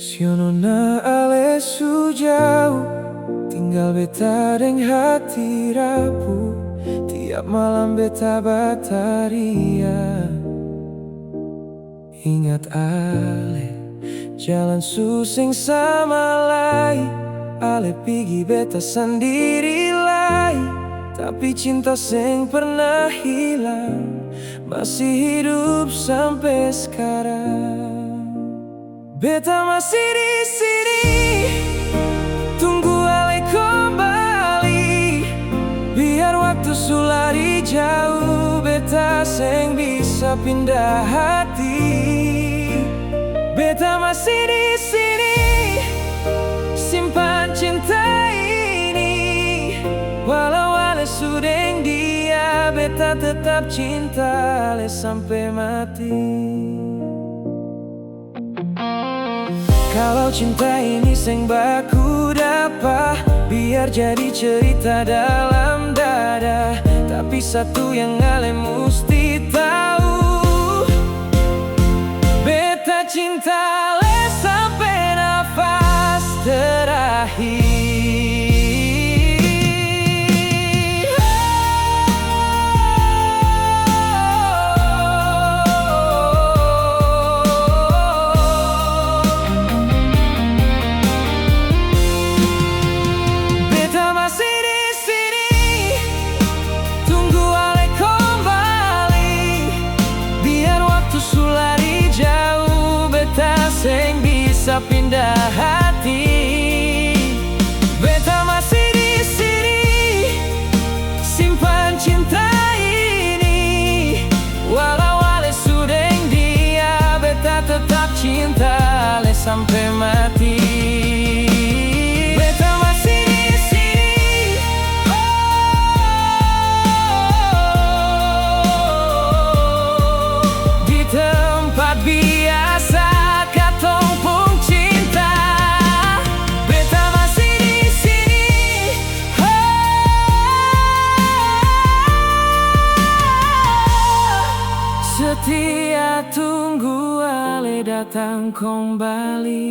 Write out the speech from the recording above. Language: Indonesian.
Sionona ale su jauh, tinggal beta deng hati rapuh. Tiap malam beta bataria, ingat ale jalan susing sama lai. Ale pigi beta sendiri lai, tapi cinta seng pernah hilang, masih hidup sampai sekarang. Beta masih di sini, tunggu ale kembali. Biar waktu sulari jauh, beta seng bisa pindah hati. Beta masih di sini, simpan cinta ini. Walau ale sudeng dia, beta tetap cinta ale sampai mati. Kalau cinta ini seng baku dapa, biar jadi cerita dalam dada. Tapi satu yang ale musti tahu, beta cinta ale sampai nafas terakhir. Bisa pindah hati. Beta masih di sini, simpan cinta ini. Walau ale sudeng dia, beta tetap cinta ale sampai mati. Beta masih di sini, di tempat biasa. Setia tunggu ale datang kembali.